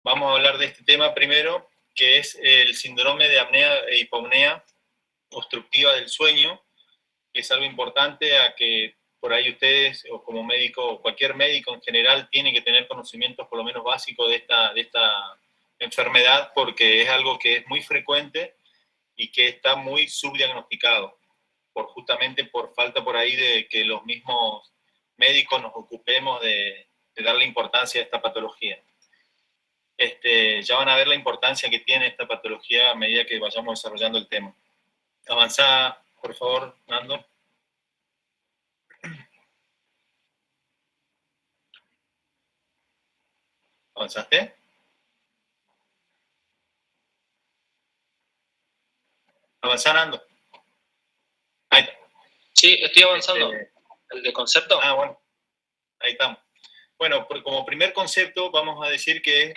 vamos a hablar de este tema primero, que es el síndrome de apnea e hipopnea obstructiva del sueño, que es algo importante a que por ahí ustedes, o como médico, o cualquier médico en general, tiene que tener conocimientos por lo menos básicos de esta enfermedad, porque es algo que es muy frecuente y que está muy subdiagnosticado, justamente por falta por ahí de que los mismos médicos nos ocupemos de darle importancia a esta patología. Ya van a ver la importancia que tiene esta patología a medida que vayamos desarrollando el tema. Avanzá, por favor, Nando. ¿Avanzaste? Avanzá, Nando. Ahí está. Sí, estoy avanzando. ¿El de concepto? Ah, bueno. Ahí estamos. Bueno, como primer concepto vamos a decir que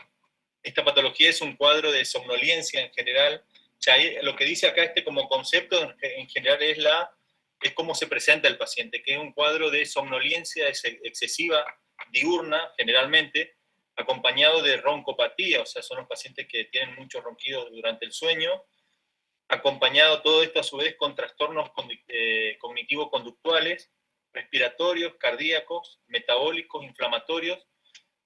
esta patología es un cuadro de somnolencia en general. O sea, lo que dice acá como concepto en general es cómo se presenta el paciente, que es un cuadro de somnolencia excesiva, diurna generalmente, acompañado de roncopatía, o sea, son los pacientes que tienen muchos ronquidos durante el sueño, acompañado todo esto a su vez con trastornos cognitivo-conductuales, respiratorios, cardíacos, metabólicos, inflamatorios,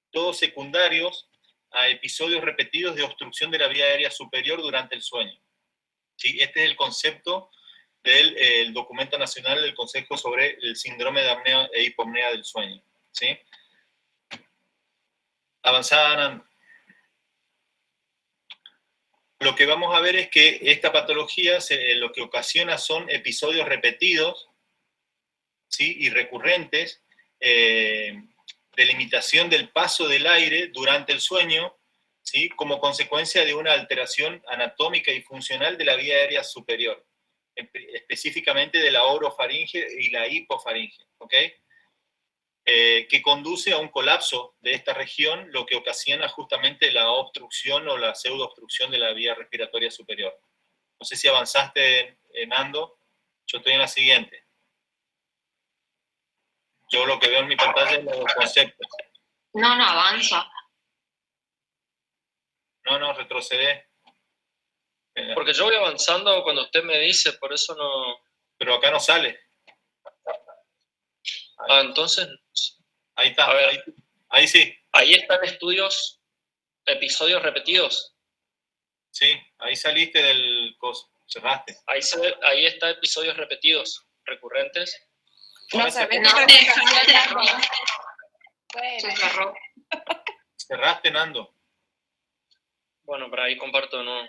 todos secundarios a episodios repetidos de obstrucción de la vía aérea superior durante el sueño. ¿Sí? Este es el concepto del documento nacional del Consejo sobre el síndrome de apnea e hipopnea del sueño. ¿Sí? Avanzada. Lo que vamos a ver es que esta patología lo que ocasiona son episodios repetidos, ¿sí? Y recurrentes, de limitación del paso del aire durante el sueño, ¿sí? Como consecuencia de una alteración anatómica y funcional de la vía aérea superior, específicamente de la orofaringe y la hipofaringe, ¿ok? Que conduce a un colapso de esta región, lo que ocasiona justamente la obstrucción o la pseudoobstrucción de la vía respiratoria superior. No sé si avanzaste, Nando. Yo estoy en la siguiente. Yo lo que veo en mi pantalla es los conceptos. No avanza. No, retrocede. Porque yo voy avanzando cuando usted me dice, por eso no... Pero acá no sale. Ah, entonces... Ahí está, a ver, ahí sí. Ahí están episodios repetidos. Sí, ahí saliste del coso, cerraste. Ahí está episodios repetidos, recurrentes. No se ve. Se cerró. Cerraste, Nando. Bueno, pero ahí comparto, no.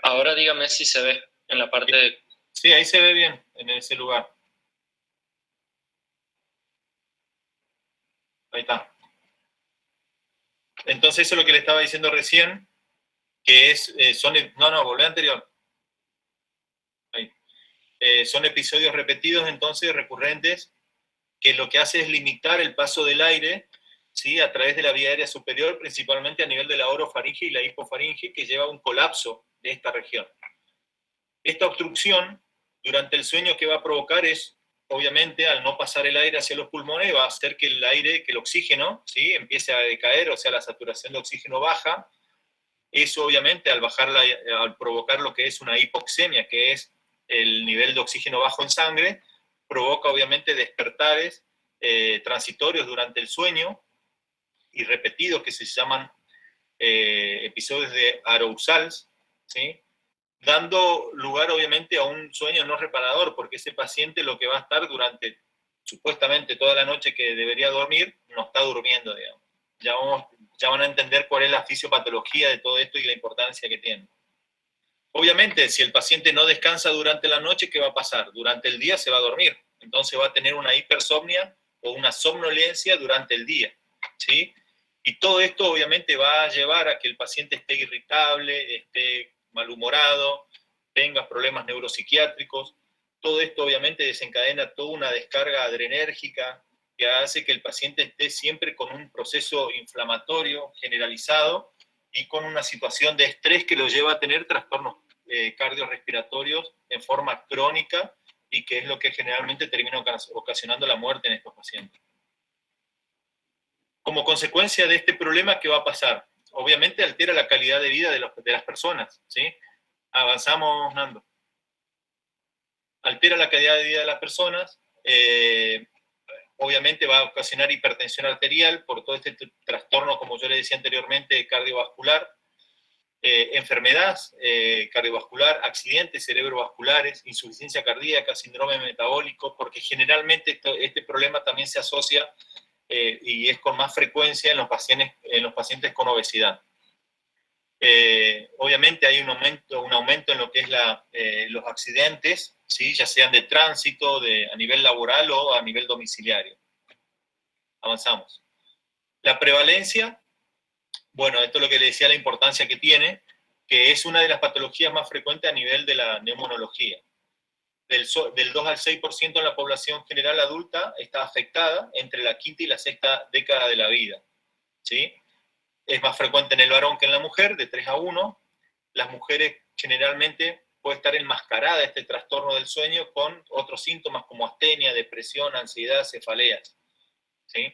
Ahora dígame si se ve en la parte de... Sí, ahí se ve bien, en ese lugar. Ahí está. Entonces eso es lo que le estaba diciendo recién, que es, volvé anterior. Ahí. Son episodios repetidos, entonces, recurrentes, que lo que hace es limitar el paso del aire, ¿sí? A través de la vía aérea superior, principalmente a nivel de la orofaringe y la hipofaringe, que lleva a un colapso de esta región. Esta obstrucción, durante el sueño, que va a provocar es, obviamente, al no pasar el aire hacia los pulmones, va a hacer que el oxígeno, ¿sí? Empiece a decaer, o sea, la saturación de oxígeno baja. Eso, obviamente, al provocar lo que es una hipoxemia, que es el nivel de oxígeno bajo en sangre, provoca, obviamente, despertares transitorios durante el sueño y repetidos, que se llaman episodios de arousals, ¿sí? Dando lugar, obviamente, a un sueño no reparador, porque ese paciente lo que va a estar durante, supuestamente, toda la noche que debería dormir, no está durmiendo, digamos. Ya van a entender cuál es la fisiopatología de todo esto y la importancia que tiene. Obviamente, si el paciente no descansa durante la noche, ¿qué va a pasar? Durante el día se va a dormir, entonces va a tener una hipersomnia o una somnolencia durante el día, ¿sí? Y todo esto, obviamente, va a llevar a que el paciente esté irritable, esté malhumorado, tenga problemas neuropsiquiátricos. Todo esto obviamente desencadena toda una descarga adrenérgica que hace que el paciente esté siempre con un proceso inflamatorio generalizado y con una situación de estrés que lo lleva a tener trastornos cardiorrespiratorios en forma crónica y que es lo que generalmente termina ocasionando la muerte en estos pacientes. Como consecuencia de este problema, ¿qué va a pasar? Obviamente altera la calidad de vida de las personas, ¿sí? Avanzamos, Nando. Altera la calidad de vida de las personas, obviamente va a ocasionar hipertensión arterial por todo este trastorno, como yo le decía anteriormente, cardiovascular, enfermedad cardiovascular, accidentes cerebrovasculares, insuficiencia cardíaca, síndrome metabólico, porque generalmente este problema también se asocia y es con más frecuencia en los pacientes con obesidad. Obviamente hay un aumento en lo que es los accidentes, ¿sí? Ya sean de tránsito, a nivel laboral o a nivel domiciliario. Avanzamos. La prevalencia, bueno, esto es lo que le decía, la importancia que tiene, que es una de las patologías más frecuentes a nivel de la neumonología. Del 2 al 6% en la población general adulta está afectada entre la quinta y la sexta década de la vida, ¿sí? Es más frecuente en el varón que en la mujer, de 3 a 1. Las mujeres generalmente puede estar enmascarada este trastorno del sueño con otros síntomas como astenia, depresión, ansiedad, cefaleas, ¿sí?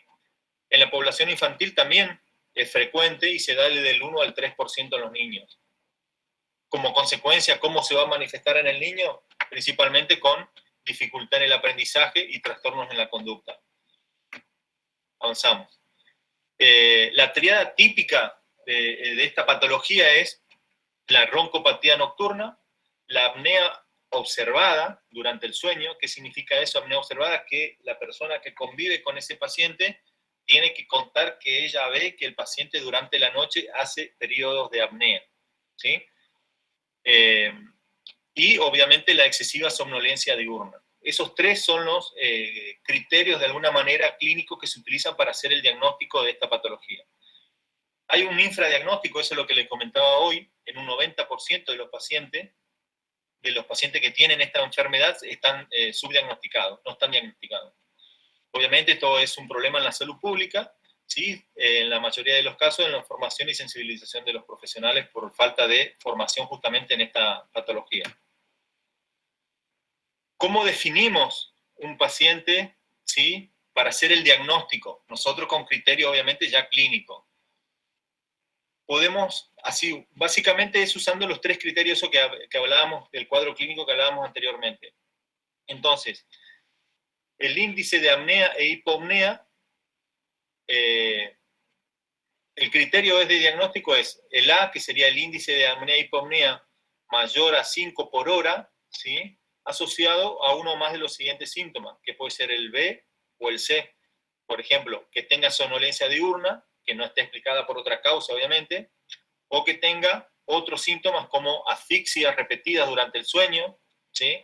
En la población infantil también es frecuente y se da del 1 al 3% en los niños. Como consecuencia, ¿cómo se va a manifestar en el niño? Principalmente con dificultad en el aprendizaje y trastornos en la conducta. Avanzamos. La tríada típica de esta patología es la roncopatía nocturna, la apnea observada durante el sueño. ¿Qué significa eso, apnea observada? Que la persona que convive con ese paciente tiene que contar que ella ve que el paciente durante la noche hace periodos de apnea, ¿sí? Y obviamente la excesiva somnolencia diurna. Esos tres son los criterios de alguna manera clínicos que se utilizan para hacer el diagnóstico de esta patología. Hay un infradiagnóstico, eso es lo que les comentaba hoy, en un 90% de los pacientes que tienen esta enfermedad están subdiagnosticados, no están diagnosticados. Obviamente esto es un problema en la salud pública, ¿sí? En la mayoría de los casos en la formación y sensibilización de los profesionales por falta de formación justamente en esta patología. ¿Cómo definimos un paciente, ¿sí? Para hacer el diagnóstico? Nosotros con criterio obviamente ya clínico. Podemos, así, básicamente es usando los tres criterios que hablábamos, del cuadro clínico que hablábamos anteriormente. Entonces, el índice de apnea e hipopnea, el criterio de diagnóstico es el A, que sería el índice de apnea e hipopnea mayor a 5 por hora, ¿sí? Asociado a uno más de los siguientes síntomas, que puede ser el B o el C. Por ejemplo, que tenga somnolencia diurna, que no esté explicada por otra causa, obviamente, o que tenga otros síntomas como asfixias repetidas durante el sueño, ¿sí?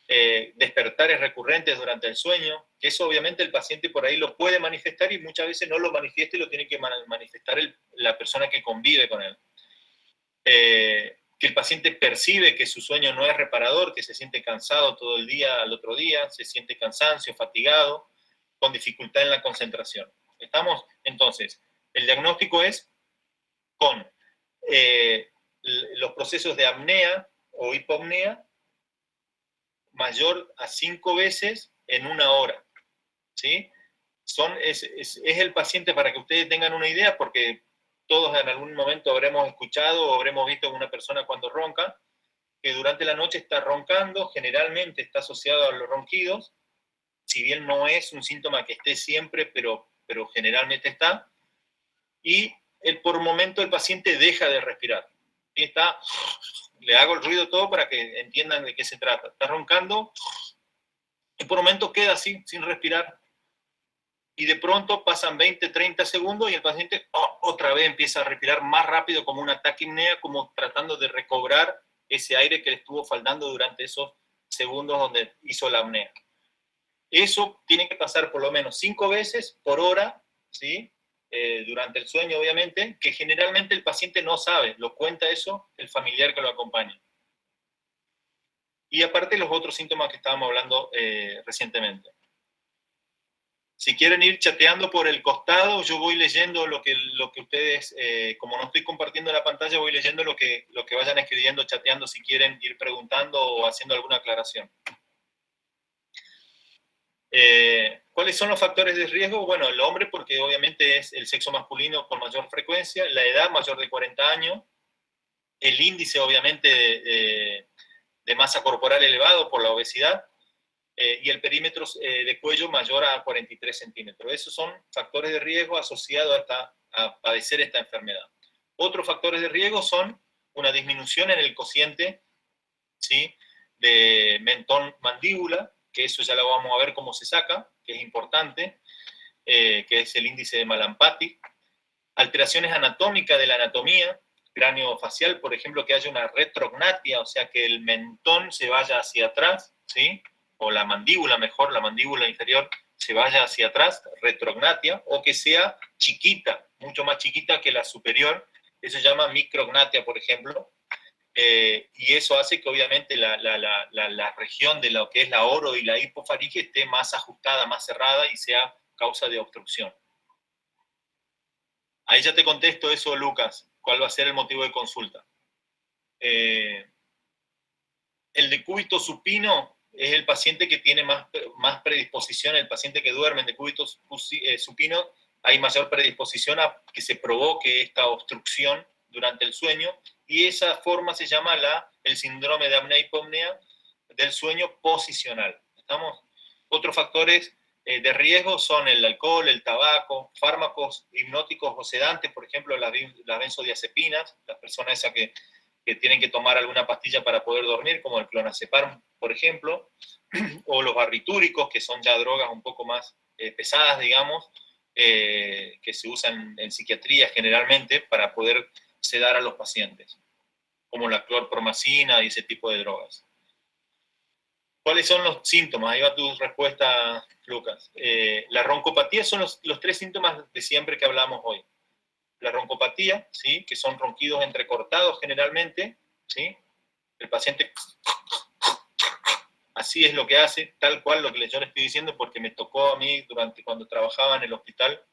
Despertares recurrentes durante el sueño, que eso obviamente el paciente por ahí lo puede manifestar y muchas veces no lo manifiesta y lo tiene que manifestar la persona que convive con él. Que el paciente percibe que su sueño no es reparador, que se siente cansado todo el día al otro día, se siente cansancio, fatigado, con dificultad en la concentración. ¿Estamos? Entonces, el diagnóstico es con los procesos de apnea o hipopnea mayor a 5 veces en una hora, ¿sí? Es el paciente, para que ustedes tengan una idea, porque todos en algún momento habremos escuchado o habremos visto a una persona cuando ronca, que durante la noche está roncando, generalmente está asociado a los ronquidos, si bien no es un síntoma que esté siempre, pero generalmente está, y por un momento el paciente deja de respirar. Y le hago el ruido todo para que entiendan de qué se trata. Está roncando y por un momento queda así, sin respirar. Y de pronto pasan 20, 30 segundos y el paciente otra vez empieza a respirar más rápido, como una taquipnea, como tratando de recobrar ese aire que le estuvo faltando durante esos segundos donde hizo la apnea. Eso tiene que pasar por lo menos 5 veces por hora, ¿sí? Durante el sueño, obviamente, que generalmente el paciente no sabe, lo cuenta eso el familiar que lo acompaña. Y aparte los otros síntomas que estábamos hablando recientemente. Si quieren ir chateando por el costado, yo voy leyendo lo que ustedes, como no estoy compartiendo la pantalla, voy leyendo lo que vayan escribiendo, chateando, si quieren ir preguntando o haciendo alguna aclaración. ¿Cuáles son los factores de riesgo? Bueno, el hombre, porque obviamente es el sexo masculino con mayor frecuencia, la edad mayor de 40 años, el índice obviamente de masa corporal elevado por la obesidad, y el perímetro de cuello mayor a 43 centímetros. Esos son factores de riesgo asociados a padecer esta enfermedad. Otros factores de riesgo son una disminución en el cociente, ¿sí?, de mentón-mandíbula, que eso ya lo vamos a ver cómo se saca, que es importante, que es el índice de Mallampati. Alteraciones anatómicas de la anatomía, cráneo-facial, por ejemplo, que haya una retrognatia, o sea, que el mentón se vaya hacia atrás, ¿sí?, o la mandíbula, mejor, la mandíbula inferior se vaya hacia atrás, retrognatia, o que sea chiquita, mucho más chiquita que la superior, eso se llama micrognatia, por ejemplo, y eso hace que obviamente la región de lo que es la oro y la hipofaringe esté más ajustada, más cerrada y sea causa de obstrucción. Ahí ya te contesto eso, Lucas, cuál va a ser el motivo de consulta. El decúbito supino es el paciente que tiene más predisposición, el paciente que duerme en decúbito supino, hay mayor predisposición a que se provoque esta obstrucción durante el sueño, y esa forma se llama el síndrome de apnea-hipopnea del sueño posicional. ¿Estamos? Otros factores de riesgo son el alcohol, el tabaco, fármacos hipnóticos o sedantes, por ejemplo, las benzodiazepinas, las personas esas que tienen que tomar alguna pastilla para poder dormir, como el clonazepam, por ejemplo, o los barbitúricos, que son ya drogas un poco más pesadas, digamos, que se usan en psiquiatría generalmente para poder sedar a los pacientes, como la clorpromacina y ese tipo de drogas. ¿Cuáles son los síntomas? Ahí va tu respuesta, Lucas. La roncopatía son los 3 síntomas de siempre que hablamos hoy. La roncopatía, ¿sí?, que son ronquidos entrecortados generalmente, ¿sí? El paciente así es lo que hace, tal cual lo que yo le estoy diciendo, porque me tocó a mí cuando trabajaba en el hospital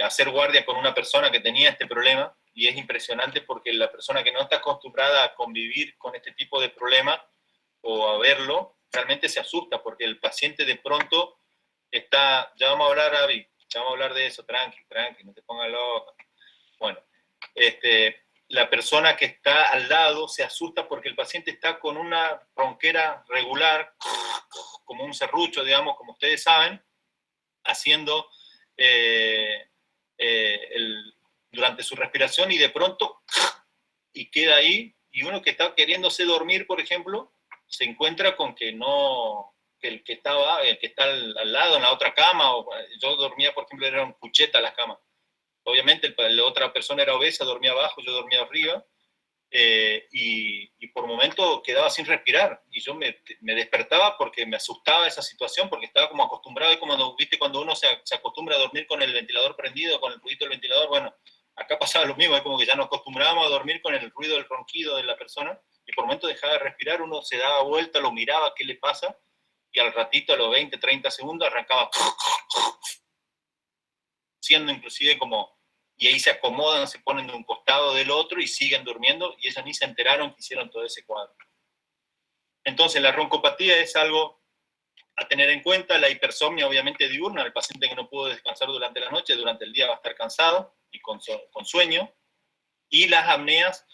hacer guardia con una persona que tenía este problema, y es impresionante porque la persona que no está acostumbrada a convivir con este tipo de problema o a verlo, realmente se asusta porque el paciente de pronto está, ya vamos a hablar, Avi, ya vamos a hablar de eso, tranqui, no te pongas loca. Bueno, la persona que está al lado se asusta porque el paciente está con una ronquera regular, como un serrucho, digamos, como ustedes saben, haciendo durante su respiración, y de pronto y queda ahí, y uno que está queriéndose dormir, por ejemplo, se encuentra con que no, que el que está al lado, en la otra cama, yo dormía, por ejemplo, era un cucheta las camas. Obviamente la otra persona era obesa, dormía abajo, yo dormía arriba, y por momento quedaba sin respirar, y yo me despertaba porque me asustaba esa situación, porque estaba como acostumbrado, y como viste cuando uno se acostumbra a dormir con el ventilador prendido, con el ruido del ventilador, bueno, acá pasaba lo mismo, es como que ya nos acostumbrábamos a dormir con el ruido del ronquido de la persona, y por momento dejaba de respirar, uno se daba vuelta, lo miraba, qué le pasa, y al ratito, a los 20, 30 segundos, arrancaba, siendo inclusive como, y ahí se acomodan, se ponen de un costado del otro y siguen durmiendo, y ellos ni se enteraron que hicieron todo ese cuadro. Entonces, la roncopatía es algo a tener en cuenta. La hipersomnia, obviamente, diurna, el paciente que no pudo descansar durante la noche, durante el día va a estar cansado y con sueño. Y las apneas,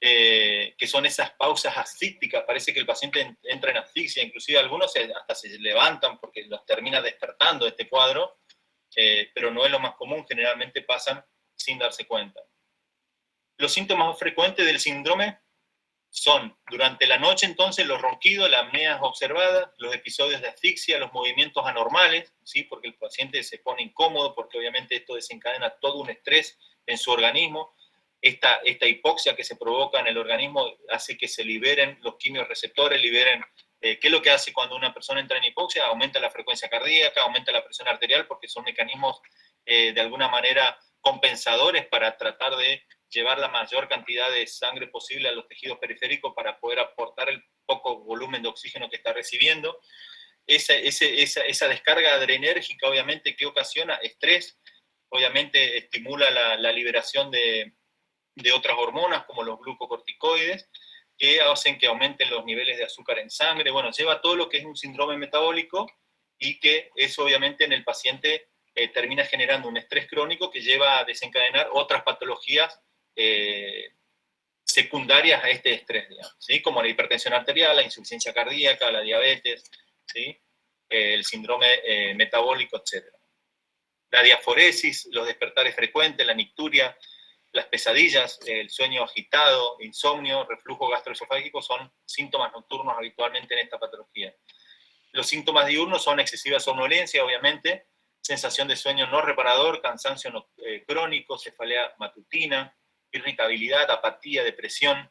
que son esas pausas asfícticas, parece que el paciente entra en asfixia, inclusive algunos hasta se levantan porque los termina despertando este cuadro, pero no es lo más común, generalmente pasan sin darse cuenta. Los síntomas más frecuentes del síndrome son, durante la noche entonces, los ronquidos, las apneas observadas, los episodios de asfixia, los movimientos anormales, ¿sí?, porque el paciente se pone incómodo, porque obviamente esto desencadena todo un estrés en su organismo. Esta hipoxia que se provoca en el organismo hace que se liberen los quimiorreceptores, ¿qué es lo que hace cuando una persona entra en hipoxia? Aumenta la frecuencia cardíaca, aumenta la presión arterial, porque son mecanismos de alguna manera compensadores para tratar de llevar la mayor cantidad de sangre posible a los tejidos periféricos para poder aportar el poco volumen de oxígeno que está recibiendo. esa descarga adrenérgica, obviamente, ¿qué ocasiona? Estrés, obviamente estimula la liberación de otras hormonas como los glucocorticoides, que hacen que aumenten los niveles de azúcar en sangre. Bueno, lleva todo lo que es un síndrome metabólico y que eso obviamente en el paciente termina generando un estrés crónico que lleva a desencadenar otras patologías secundarias a este estrés, digamos, ¿sí? Como la hipertensión arterial, la insuficiencia cardíaca, la diabetes, ¿sí? El síndrome metabólico, etc. La diaforesis, los despertares frecuentes, la nicturia, las pesadillas, el sueño agitado, insomnio, reflujo gastroesofágico son síntomas nocturnos habitualmente en esta patología. Los síntomas diurnos son excesiva somnolencia, obviamente, sensación de sueño no reparador, cansancio crónico, cefalea matutina, irritabilidad, apatía, depresión,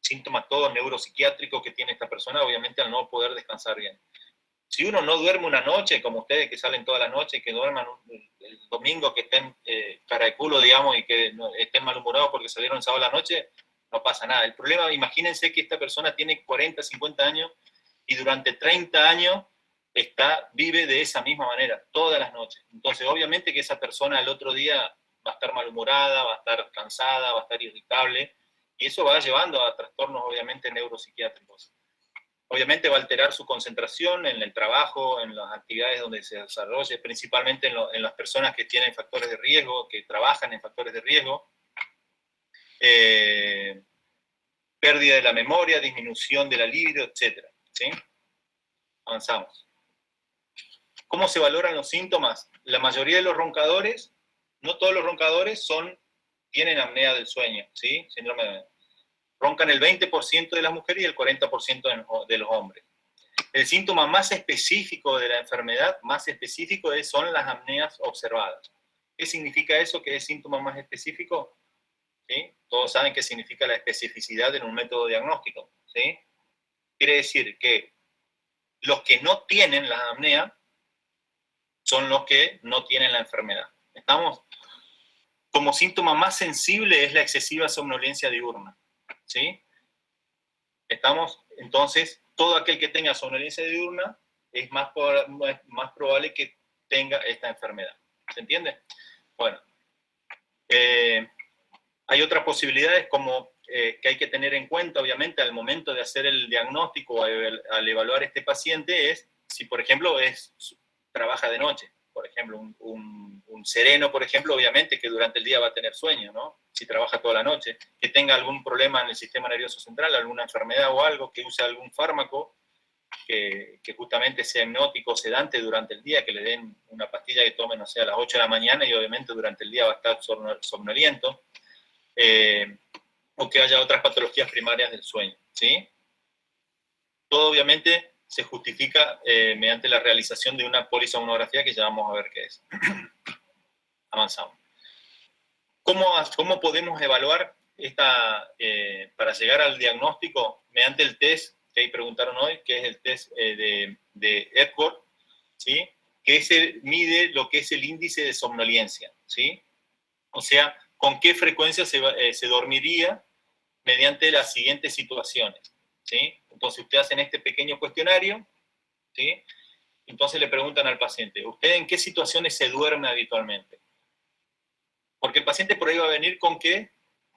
síntomas todos neuropsiquiátricos que tiene esta persona, obviamente al no poder descansar bien. Si uno no duerme una noche, como ustedes que salen toda la noche, que duerman el domingo, que estén cara de culo, digamos, y que estén malhumorados porque salieron el sábado a la noche, no pasa nada. El problema, imagínense que esta persona tiene 40, 50 años y durante 30 años vive de esa misma manera, todas las noches. Entonces, obviamente que esa persona el otro día va a estar malhumorada, va a estar cansada, va a estar irritable, y eso va llevando a trastornos, obviamente, neuropsiquiátricos. Obviamente va a alterar su concentración en el trabajo, en las actividades donde se desarrolle, principalmente en las personas que tienen factores de riesgo, que trabajan en factores de riesgo. Pérdida de la memoria, disminución de la libido, etc. ¿Sí? Avanzamos. ¿Cómo se valoran los síntomas? La mayoría de los roncadores, no todos los roncadores tienen apnea del sueño, ¿sí? Síndrome de... Roncan el 20% de las mujeres y el 40% de los hombres. El síntoma más específico de la enfermedad, son las apneas observadas. ¿Qué significa eso? ¿Qué es síntoma más específico? ¿Sí? Todos saben qué significa la especificidad en un método diagnóstico, ¿sí? Quiere decir que los que no tienen la apnea son los que no tienen la enfermedad. ¿Estamos? Como síntoma más sensible es la excesiva somnolencia diurna, ¿sí? ¿Estamos? Entonces, todo aquel que tenga somnolencia diurna es más probable que tenga esta enfermedad. ¿Se entiende? Bueno, hay otras posibilidades como que hay que tener en cuenta, obviamente, al momento de hacer el diagnóstico, al evaluar a este paciente, es si, por ejemplo, trabaja de noche. Por ejemplo, un sereno, por ejemplo, obviamente que durante el día va a tener sueño, ¿no? Si trabaja toda la noche, que tenga algún problema en el sistema nervioso central, alguna enfermedad o algo, que use algún fármaco que justamente sea hipnótico o sedante durante el día, que le den una pastilla que tome, no sé, a las 8 de la mañana y obviamente durante el día va a estar somnoliento, o que haya otras patologías primarias del sueño, ¿sí? Todo obviamente se justifica mediante la realización de una polisomnografía que ya vamos a ver qué es. Avanzamos. ¿Cómo podemos evaluar para llegar al diagnóstico? Mediante el test que ahí preguntaron hoy, que es el test de Epworth, ¿sí? Que mide lo que es el índice de somnolencia, ¿sí? O sea, con qué frecuencia se dormiría mediante las siguientes situaciones, ¿sí? Entonces, ustedes hacen este pequeño cuestionario, ¿sí? Entonces le preguntan al paciente, ¿usted en qué situaciones se duerme habitualmente? Porque el paciente por ahí va a venir con que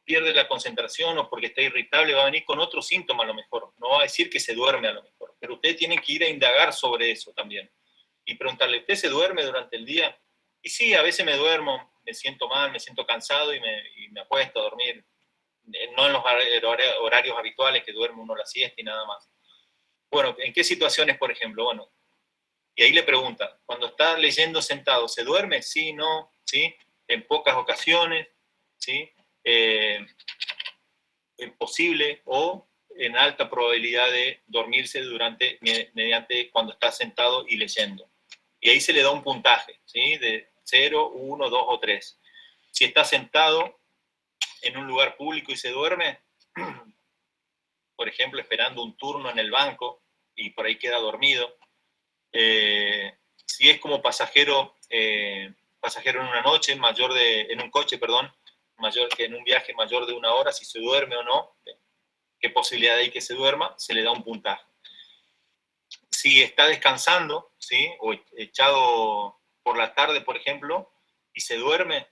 pierde la concentración o porque está irritable, va a venir con otro síntoma a lo mejor. No va a decir que se duerme a lo mejor, pero ustedes tienen que ir a indagar sobre eso también. Y preguntarle, ¿usted se duerme durante el día? Y sí, a veces me duermo, me siento mal, me siento cansado y me acuesto a dormir. No en los horarios habituales que duerme uno la siesta y nada más. Bueno, ¿en qué situaciones, por ejemplo? Bueno, y ahí le pregunta, cuando está leyendo sentado, ¿se duerme? Sí, no, ¿sí? En pocas ocasiones, ¿sí? Posible o en alta probabilidad de dormirse mediante cuando está sentado y leyendo. Y ahí se le da un puntaje, ¿sí? De 0, 1, 2 o 3. Si está sentado en un lugar público y se duerme, por ejemplo, esperando un turno en el banco y por ahí queda dormido, si es como pasajero en una noche, en un coche, perdón, mayor que en un viaje mayor de 1 hora, si se duerme o no, qué posibilidad hay que se duerma, se le da un puntaje. Si está descansando, ¿sí? O echado por la tarde, por ejemplo, y se duerme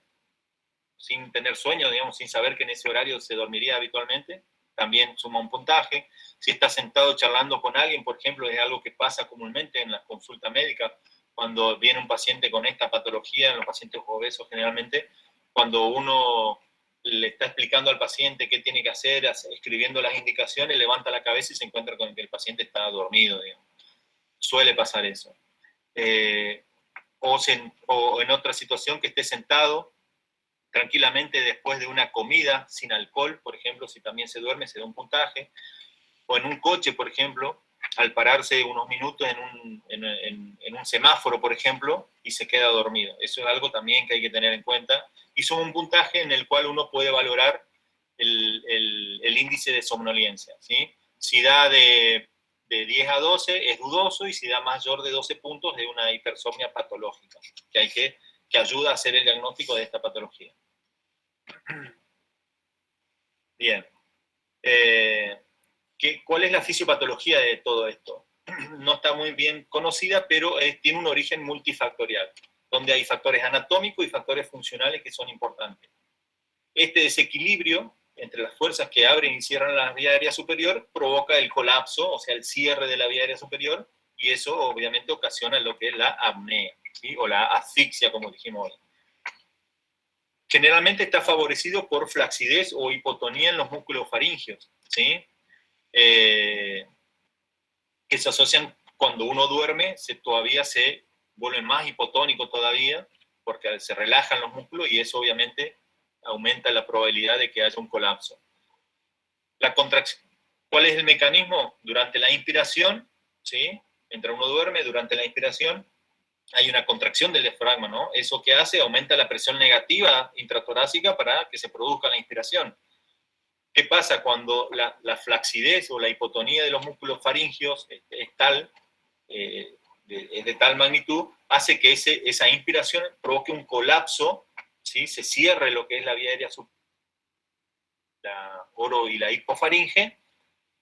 sin tener sueño, digamos, sin saber que en ese horario se dormiría habitualmente, también suma un puntaje. Si está sentado charlando con alguien, por ejemplo, es algo que pasa comúnmente en la consulta médica, cuando viene un paciente con esta patología, en los pacientes obesos generalmente, cuando uno le está explicando al paciente qué tiene que hacer, escribiendo las indicaciones, levanta la cabeza y se encuentra con que el paciente está dormido, digamos. Suele pasar eso. O en otra situación que esté sentado tranquilamente después de una comida sin alcohol, por ejemplo, si también se duerme, se da un puntaje. O en un coche, por ejemplo, al pararse unos minutos en un semáforo, por ejemplo, y se queda dormido. Eso es algo también que hay que tener en cuenta. Y son un puntaje en el cual uno puede valorar el índice de somnolencia, ¿sí? Si da de 10 a 12 es dudoso, y si da mayor de 12 puntos es una hipersomnia patológica, que ayuda a hacer el diagnóstico de esta patología. Bien. ¿Cuál es la fisiopatología de todo esto? No está muy bien conocida, pero tiene un origen multifactorial, donde hay factores anatómicos y factores funcionales que son importantes. Este desequilibrio entre las fuerzas que abren y cierran la vía aérea superior provoca el colapso, o sea, el cierre de la vía aérea superior, y eso obviamente ocasiona lo que es la apnea, ¿sí? O la asfixia, como dijimos hoy. Generalmente está favorecido por flacidez o hipotonía en los músculos faringeos, ¿sí? Que se asocian cuando uno duerme, todavía se vuelve más hipotónico todavía, porque se relajan los músculos y eso obviamente aumenta la probabilidad de que haya un colapso. La contracción. ¿Cuál es el mecanismo? Durante la inspiración, ¿sí? Mientras uno duerme, durante la inspiración, hay una contracción del diafragma, ¿no? Eso que hace, aumenta la presión negativa intratorácica para que se produzca la inspiración. ¿Qué pasa cuando la flacidez o la hipotonía de los músculos faringeos es tal, es de tal magnitud, hace que esa inspiración provoque un colapso, ¿sí? Se cierre lo que es la vía aérea superior, la oro y la hipofaringe,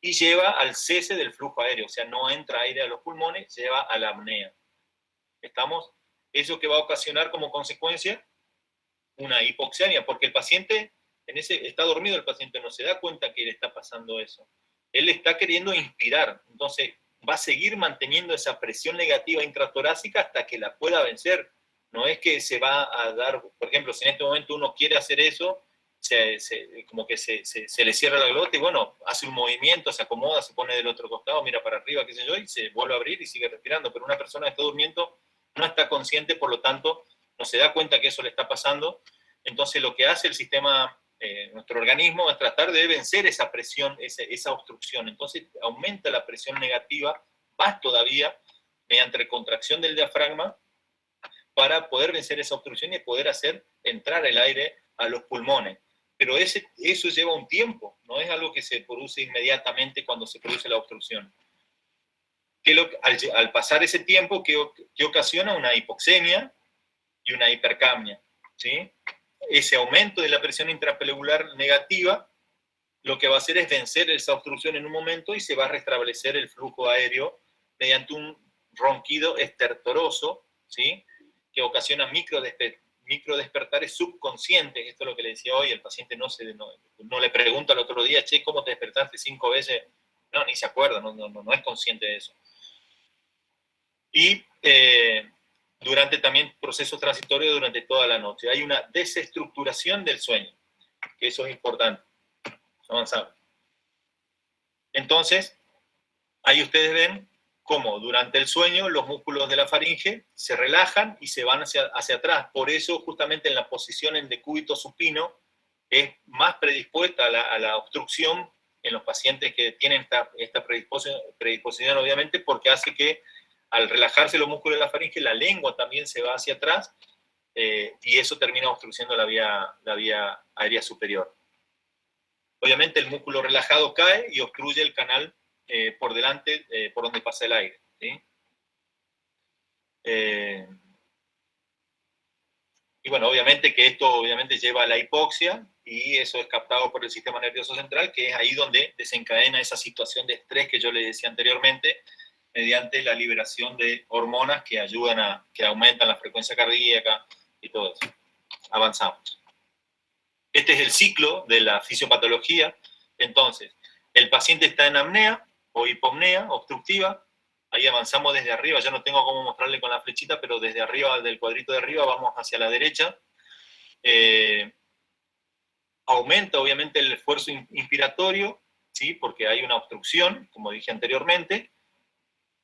y lleva al cese del flujo aéreo, o sea, no entra aire a los pulmones, lleva a la apnea. ¿Estamos? Eso que va a ocasionar como consecuencia una hipoxemia, porque el paciente está dormido, el paciente no se da cuenta que le está pasando eso. Él está queriendo inspirar, entonces va a seguir manteniendo esa presión negativa intratorácica hasta que la pueda vencer. No es que se va a dar, por ejemplo, si en este momento uno quiere hacer eso, como que se le cierra la glota y bueno, hace un movimiento, se acomoda, se pone del otro costado, mira para arriba, qué sé yo, y se vuelve a abrir y sigue respirando. Pero una persona que está durmiendo no está consciente, por lo tanto, no se da cuenta que eso le está pasando. Entonces lo que hace el sistema, nuestro organismo, es tratar de vencer esa presión, esa obstrucción. Entonces aumenta la presión negativa más todavía mediante contracción del diafragma para poder vencer esa obstrucción y poder hacer entrar el aire a los pulmones. Pero eso lleva un tiempo, no es algo que se produce inmediatamente cuando se produce la obstrucción. Al pasar ese tiempo, ¿qué ocasiona? Una hipoxemia y una hipercapnia, ¿sí? Ese aumento de la presión intrapelular negativa lo que va a hacer es vencer esa obstrucción en un momento y se va a restablecer el flujo aéreo mediante un ronquido estertoroso, ¿sí? Que ocasiona microdespertares subconscientes. Esto es lo que le decía hoy, el paciente no le pregunta al otro día, che, ¿cómo te despertaste 5 veces? No, ni se acuerda, no es consciente de eso. Y durante también procesos transitorios durante toda la noche. Hay una desestructuración del sueño, que eso es importante. Avanzamos. Entonces, ahí ustedes ven cómo durante el sueño los músculos de la faringe se relajan y se van hacia atrás. Por eso, justamente en la posición en decúbito supino, es más predispuesta a la obstrucción en los pacientes que tienen esta predisposición, obviamente, porque hace que al relajarse los músculos de la faringe, la lengua también se va hacia atrás y eso termina obstruyendo la vía aérea superior. Obviamente el músculo relajado cae y obstruye el canal por delante, por donde pasa el aire, ¿sí? Y bueno, obviamente que esto obviamente lleva a la hipoxia y eso es captado por el sistema nervioso central, que es ahí donde desencadena esa situación de estrés que yo les decía anteriormente, mediante la liberación de hormonas que ayudan que aumentan la frecuencia cardíaca y todo eso. Avanzamos. Este es el ciclo de la fisiopatología. Entonces, el paciente está en apnea o hipopnea obstructiva. Ahí avanzamos desde arriba. Ya no tengo cómo mostrarle con la flechita, pero desde arriba, del cuadrito de arriba, vamos hacia la derecha. Aumenta obviamente el esfuerzo inspiratorio, ¿sí? Porque hay una obstrucción, como dije anteriormente.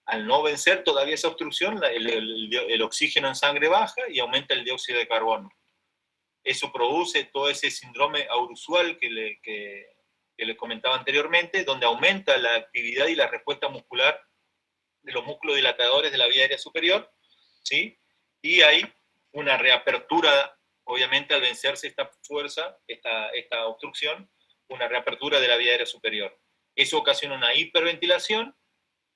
Al no vencer todavía esa obstrucción, el oxígeno en sangre baja y aumenta el dióxido de carbono. Eso produce todo ese síndrome aurusual que les comentaba anteriormente, donde aumenta la actividad y la respuesta muscular de los músculos dilatadores de la vía aérea superior, ¿sí? Y hay una reapertura, obviamente al vencerse esta fuerza, esta obstrucción, una reapertura de la vía aérea superior. Eso ocasiona una hiperventilación,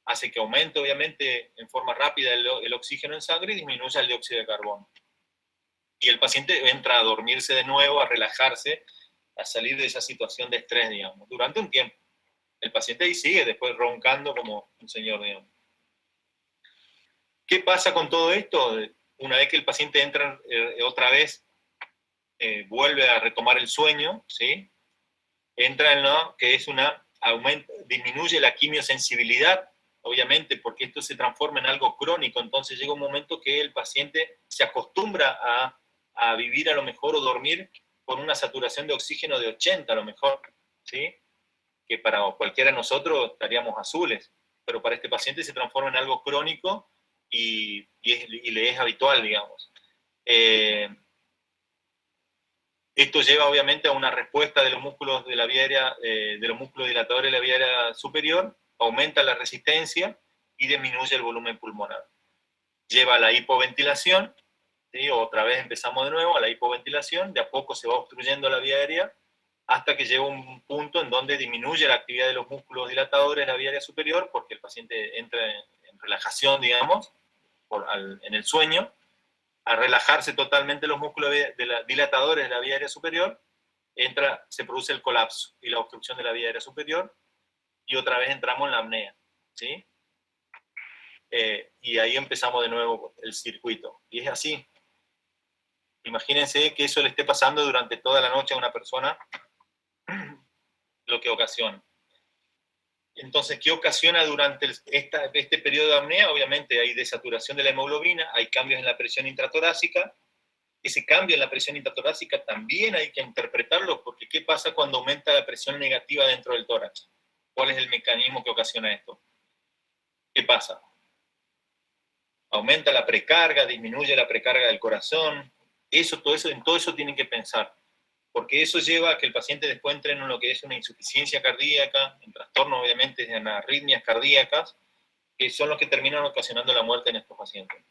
hace que aumente obviamente en forma rápida el oxígeno en sangre y disminuya el dióxido de carbono. Y el paciente entra a dormirse de nuevo, a relajarse, a salir de esa situación de estrés, digamos, durante un tiempo. El paciente ahí sigue después roncando como un señor, digamos. ¿Qué pasa con todo esto? Una vez que el paciente entra otra vez, vuelve a retomar el sueño, ¿sí? Entra en lo que es disminuye la quimiosensibilidad, obviamente, porque esto se transforma en algo crónico, entonces llega un momento que el paciente se acostumbra a vivir a lo mejor o dormir con una saturación de oxígeno de 80 a lo mejor, ¿sí? Que para cualquiera de nosotros estaríamos azules, pero para este paciente se transforma en algo crónico y le es habitual, digamos. Esto lleva obviamente a una respuesta de los músculos de la vía aérea, de los músculos dilatadores de la vía aérea superior, aumenta la resistencia y disminuye el volumen pulmonar. Lleva a la hipoventilación, ¿sí? Otra vez empezamos de nuevo a la hipoventilación, de a poco se va obstruyendo la vía aérea hasta que llega un punto en donde disminuye la actividad de los músculos dilatadores de la vía aérea superior porque el paciente entra en relajación, digamos, en el sueño, a relajarse totalmente los músculos dilatadores de la vía aérea superior, se produce el colapso y la obstrucción de la vía aérea superior y otra vez entramos en la apnea, ¿sí? Y ahí empezamos de nuevo el circuito. Y es así. Imagínense que eso le esté pasando durante toda la noche a una persona, lo que ocasiona. Entonces, ¿qué ocasiona durante este periodo de apnea? Obviamente hay desaturación de la hemoglobina, hay cambios en la presión intratorácica. Ese cambio en la presión intratorácica también hay que interpretarlo, porque ¿qué pasa cuando aumenta la presión negativa dentro del tórax? ¿Cuál es el mecanismo que ocasiona esto? ¿Qué pasa? Aumenta la precarga, disminuye la precarga del corazón. En todo eso tienen que pensar, porque eso lleva a que el paciente después entre en lo que es una insuficiencia cardíaca, en trastorno obviamente en arritmias cardíacas, que son los que terminan ocasionando la muerte en estos pacientes.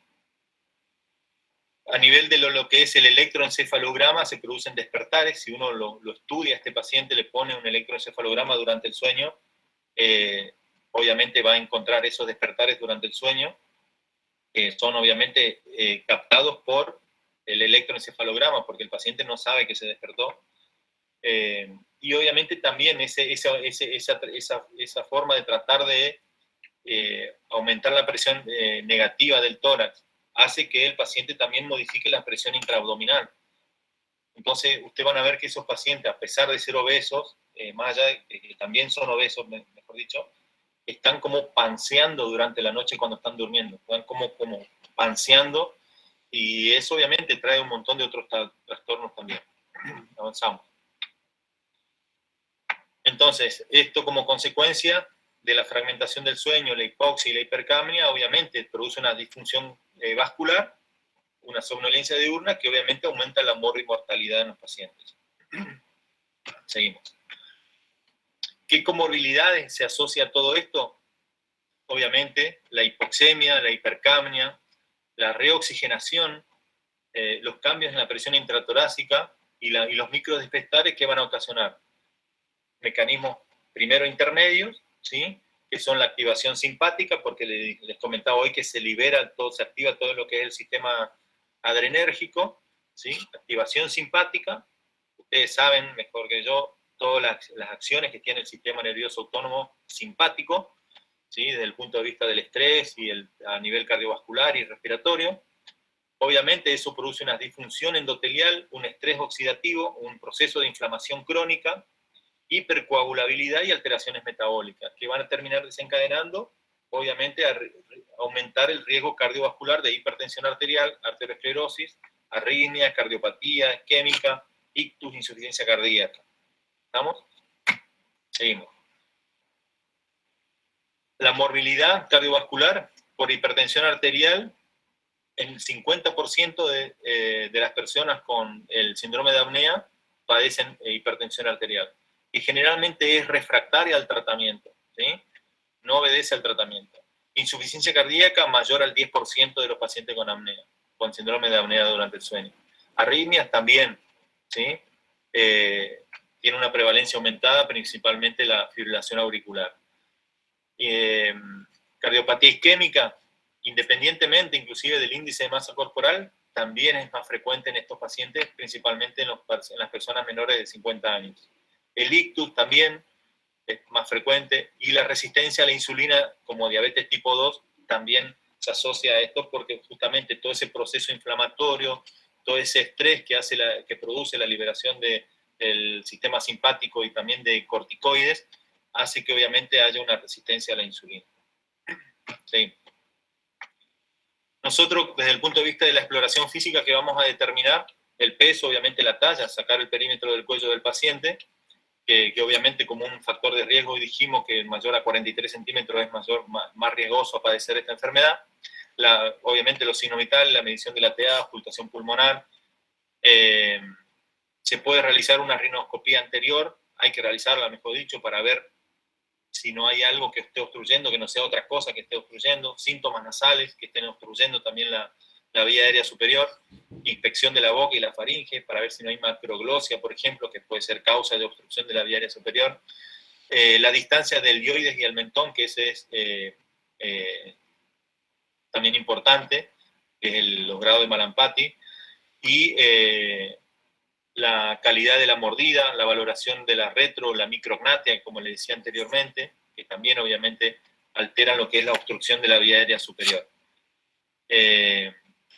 A nivel de lo que es el electroencefalograma, se producen despertares. Si uno lo estudia a este paciente, le pone un electroencefalograma durante el sueño, obviamente va a encontrar esos despertares durante el sueño, que son obviamente captados por el electroencefalograma, porque el paciente no sabe que se despertó. Y obviamente también esa forma de tratar de aumentar la presión negativa del tórax hace que el paciente también modifique la presión intraabdominal. Entonces, ustedes van a ver que esos pacientes, a pesar de ser obesos, más allá de que también son obesos, mejor dicho, están como panseando durante la noche cuando están durmiendo. Están como panseando y eso obviamente trae un montón de otros trastornos también. Avanzamos. Entonces, esto como consecuencia de la fragmentación del sueño, la hipoxia y la hipercapnia, obviamente produce una disfunción vascular, una somnolencia diurna que obviamente aumenta la mortalidad en los pacientes. Seguimos. ¿Qué comorbilidades se asocia a todo esto? Obviamente la hipoxemia, la hipercapnia, la reoxigenación, los cambios en la presión intratorácica y los microdespestares que van a ocasionar mecanismos primero intermedios, ¿sí? Que son la activación simpática, porque les comentaba hoy que se activa todo lo que es el sistema adrenérgico, ¿sí? Activación simpática, ustedes saben mejor que yo todas las acciones que tiene el sistema nervioso autónomo simpático, ¿sí? Desde el punto de vista del estrés y a nivel cardiovascular y respiratorio. Obviamente eso produce una disfunción endotelial, un estrés oxidativo, un proceso de inflamación crónica, hipercoagulabilidad y alteraciones metabólicas, que van a terminar desencadenando, obviamente, a aumentar el riesgo cardiovascular de hipertensión arterial, arteriosclerosis, arritmia, cardiopatía isquémica, ictus, insuficiencia cardíaca. ¿Estamos? Seguimos. La morbilidad cardiovascular por hipertensión arterial, el 50% de las personas con el síndrome de apnea padecen hipertensión arterial. Y generalmente es refractaria al tratamiento, ¿sí? No obedece al tratamiento. Insuficiencia cardíaca mayor al 10% de los pacientes con apnea, con síndrome de apnea durante el sueño. Arritmias también, ¿sí? Tiene una prevalencia aumentada, principalmente la fibrilación auricular. Cardiopatía isquémica, independientemente inclusive del índice de masa corporal, también es más frecuente en estos pacientes, principalmente en las personas menores de 50 años. El ictus también es más frecuente, y la resistencia a la insulina como diabetes tipo 2 también se asocia a esto, porque justamente todo ese proceso inflamatorio, todo ese estrés que produce la liberación del sistema simpático y también de corticoides, hace que obviamente haya una resistencia a la insulina. Sí. Nosotros, desde el punto de vista de la exploración física, que vamos a determinar el peso, obviamente la talla, sacar el perímetro del cuello del paciente, que obviamente como un factor de riesgo dijimos que mayor a 43 centímetros es más riesgoso a padecer esta enfermedad. Obviamente los signos vitales, la medición de la TA, ocultación pulmonar. Se puede realizar una rinoscopía anterior, hay que realizarla, mejor dicho, para ver si no hay algo que esté obstruyendo, que no sea otra cosa que esté obstruyendo, síntomas nasales que estén obstruyendo también la vía aérea superior, inspección de la boca y la faringe para ver si no hay macroglosia, por ejemplo, que puede ser causa de obstrucción de la vía aérea superior. La distancia del dioides y el mentón, que ese es también importante, que es los grados de Malampati, y la calidad de la mordida, la valoración de la la micrognatia, como le decía anteriormente, que también obviamente alteran lo que es la obstrucción de la vía aérea superior.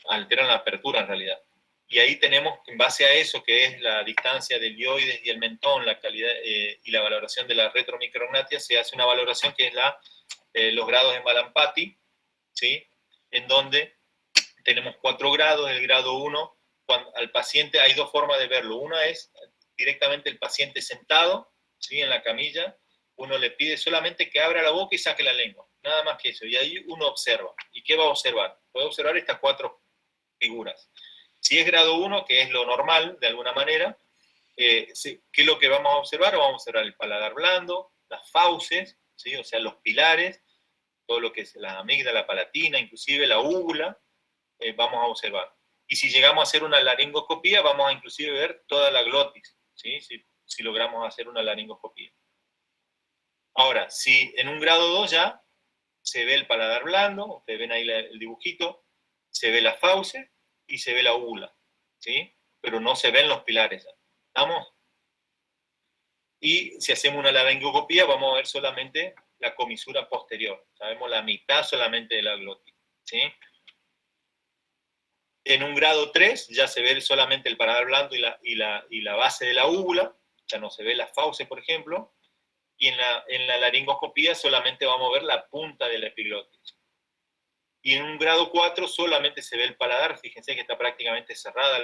Alteran la apertura en realidad. Y ahí tenemos, en base a eso, que es la distancia del dioides y el mentón, la calidad y la valoración de la retromicrognatia, se hace una valoración que es los grados de Malampati, ¿sí? En donde tenemos 4 grados. El grado 1, al paciente hay 2 formas de verlo. Una es directamente el paciente sentado, ¿sí? En la camilla. Uno le pide solamente que abra la boca y saque la lengua. Nada más que eso. Y ahí uno observa. ¿Y qué va a observar? Puede observar estas 4 figuras. Si es grado 1, que es lo normal, de alguna manera, ¿qué es lo que vamos a observar? Vamos a observar el paladar blando, las fauces, ¿sí? O sea, los pilares, todo lo que es la amígdala palatina, inclusive la úvula, vamos a observar. Y si llegamos a hacer una laringoscopía, vamos a inclusive ver toda la glotis, ¿sí? Si logramos hacer una laringoscopía. Ahora, si en un grado 2 ya se ve el paladar blando, ustedes ven ahí el dibujito, se ve la fauce y se ve la úvula, ¿sí? Pero no se ven los pilares ya. ¿Estamos? Y si hacemos una laringoscopía, vamos a ver solamente la comisura posterior. Sabemos la mitad solamente de la glotis, ¿sí? En un grado 3 ya se ve solamente el paladar blando y la base de la úvula, ya no se ve la fauce, por ejemplo, y en la laringoscopía solamente vamos a ver la punta de la epiglotis. Y en un grado 4 solamente se ve el paladar, fíjense que está prácticamente cerrada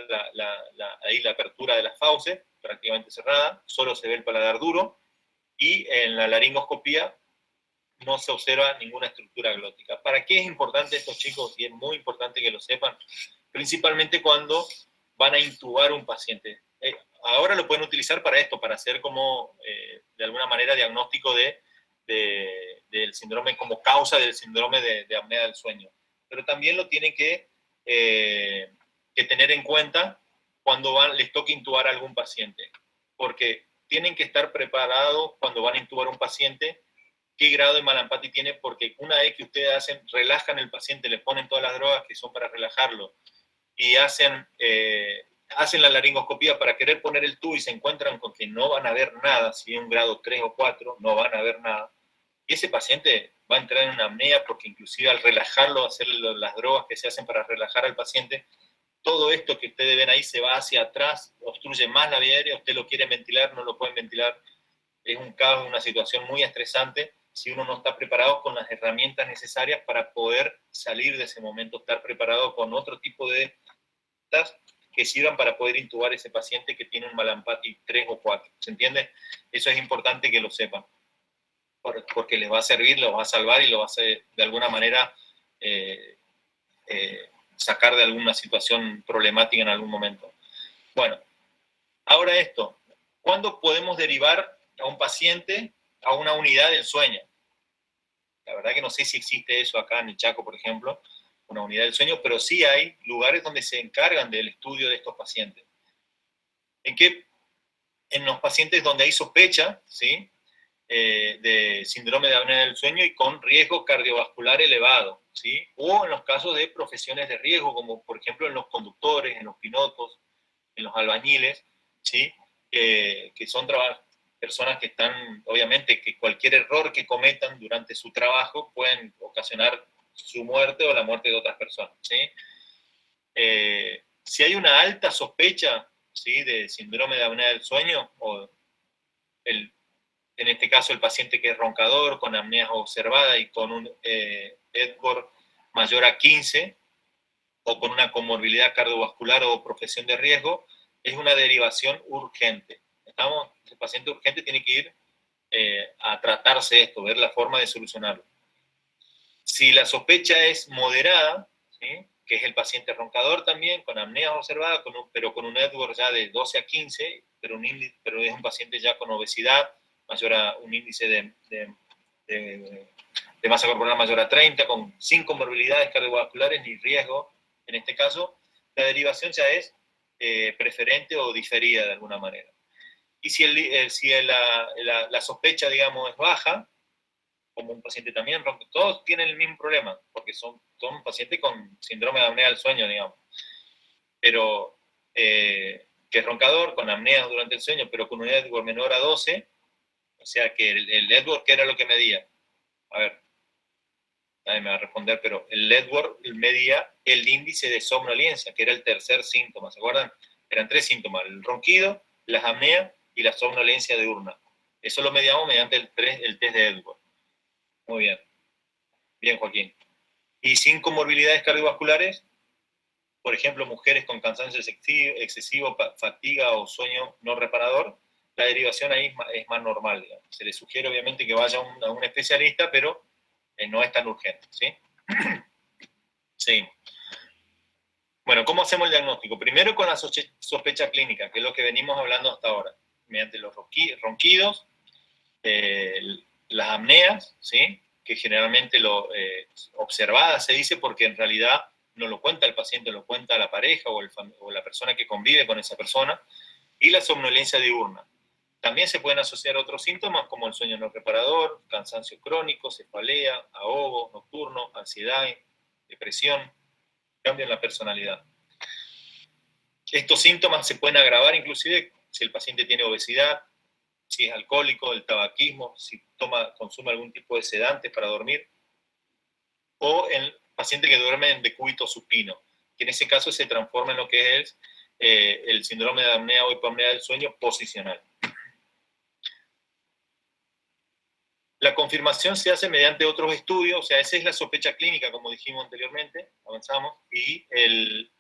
ahí la apertura de la fauce, prácticamente cerrada, solo se ve el paladar duro, y en la laringoscopía no se observa ninguna estructura glótica. ¿Para qué es importante esto, chicos? Y es muy importante que lo sepan, principalmente cuando van a intubar un paciente. Ahora lo pueden utilizar para esto, para hacer como, de alguna manera, diagnóstico del síndrome, como causa del síndrome de apnea del sueño. Pero también lo tienen que tener en cuenta cuando les toque intubar a algún paciente. Porque tienen que estar preparados cuando van a intubar a un paciente qué grado de Malampati tiene, porque una vez que ustedes relajan al paciente, le ponen todas las drogas que son para relajarlo, y hacen la laringoscopía para querer poner el tubo y se encuentran con que no van a ver nada, si es un grado 3 o 4, no van a ver nada. Y ese paciente va a entrar en una apnea porque inclusive al relajarlo, hacer las drogas que se hacen para relajar al paciente, todo esto que ustedes ven ahí se va hacia atrás, obstruye más la vía aérea, usted lo quiere ventilar, no lo pueden ventilar, es un caos, una situación muy estresante si uno no está preparado con las herramientas necesarias para poder salir de ese momento, estar preparado con otro tipo de que sirvan para poder intubar a ese paciente que tiene un Malampati 3 o 4, ¿se entiende? Eso es importante que lo sepan, porque les va a servir, los va a salvar y lo va a hacer de alguna manera sacar de alguna situación problemática en algún momento. Bueno, ahora esto, ¿cuándo podemos derivar a un paciente a una unidad del sueño? La verdad que no sé si existe eso acá en el Chaco, por ejemplo, una unidad del sueño, pero sí hay lugares donde se encargan del estudio de estos pacientes. En los pacientes donde hay sospecha, ¿sí?, de síndrome de apnea del sueño y con riesgo cardiovascular elevado, ¿sí?, o en los casos de profesiones de riesgo, como por ejemplo en los conductores, en los pilotos, en los albañiles, ¿sí?, que son personas que están, obviamente, que cualquier error que cometan durante su trabajo pueden ocasionar su muerte o la muerte de otras personas, ¿sí? Si hay una alta sospecha, ¿sí?, de síndrome de apnea del sueño, o en este caso el paciente que es roncador, con apnea observada y con un Edward mayor a 15, o con una comorbilidad cardiovascular o profesión de riesgo, es una derivación urgente. El paciente urgente tiene que ir a tratarse esto, ver la forma de solucionarlo. Si la sospecha es moderada, ¿sí?, que es el paciente roncador también, con apnea observada, pero con un Edward ya de 12 a 15, pero es un paciente ya con obesidad, mayor a un índice de masa corporal mayor a 30, con 5 comorbilidades cardiovasculares ni riesgo, en este caso, la derivación ya es preferente o diferida de alguna manera. Y si la sospecha, digamos, es baja, como un paciente también ronco, todos tienen el mismo problema, porque son pacientes con síndrome de apnea del sueño, digamos, pero que es roncador, con apnea durante el sueño, pero con un Edward menor a 12, o sea que el Edward, ¿qué era lo que medía? A ver, nadie me va a responder, pero el Edward medía el índice de somnolencia, que era el tercer síntoma, ¿se acuerdan? Eran 3 síntomas, el ronquido, las apneas y la somnolencia diurna. Eso lo medíamos mediante el test de Edward. Muy bien. Bien, Joaquín. Y sin comorbilidades cardiovasculares, por ejemplo, mujeres con cansancio excesivo, fatiga o sueño no reparador, la derivación ahí es más normal, digamos. Se le sugiere obviamente que vaya a un especialista, pero no es tan urgente, ¿sí? Sí. Bueno, ¿cómo hacemos el diagnóstico? Primero con la sospecha clínica, que es lo que venimos hablando hasta ahora, mediante los ronquidos, las apneas, ¿sí?, que generalmente observadas se dice porque en realidad no lo cuenta el paciente, lo cuenta la pareja o la persona que convive con esa persona, y la somnolencia diurna. También se pueden asociar otros síntomas como el sueño no reparador, cansancio crónico, cefalea, ahogo nocturno, ansiedad, depresión, cambio en la personalidad. Estos síntomas se pueden agravar inclusive si el paciente tiene obesidad, si es alcohólico, el tabaquismo, si consume algún tipo de sedante para dormir, o el paciente que duerme en decúbito supino, que en ese caso se transforma en lo que es el síndrome de apnea o hipopnea del sueño posicional. La confirmación se hace mediante otros estudios, o sea, esa es la sospecha clínica, como dijimos anteriormente, avanzamos, y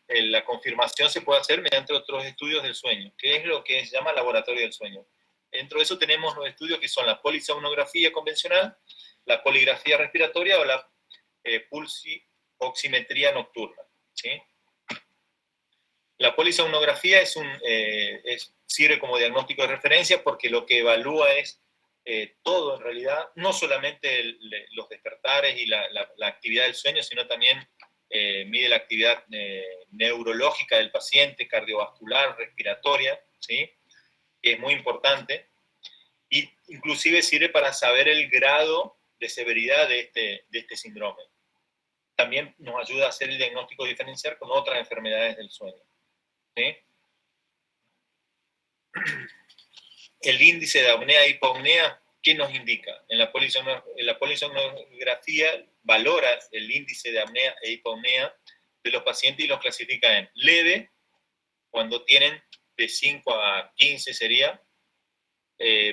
la confirmación se puede hacer mediante otros estudios del sueño, que es lo que se llama laboratorio del sueño. Dentro de eso tenemos los estudios que son la polisomnografía convencional, la poligrafía respiratoria o la pulsioximetría nocturna, ¿sí? La polisomnografía sirve como diagnóstico de referencia porque lo que evalúa es todo en realidad, no solamente los despertares y la actividad del sueño, sino también mide la actividad neurológica del paciente, cardiovascular, respiratoria, ¿sí?, que es muy importante, y inclusive sirve para saber el grado de severidad de este síndrome. También nos ayuda a hacer el diagnóstico diferencial con otras enfermedades del sueño, ¿sí? El índice de apnea e hipopnea ¿qué nos indica? En la polisomnografía valora el índice de apnea e hipopnea de los pacientes y los clasifica en leve, cuando tienen de 5 a 15 sería,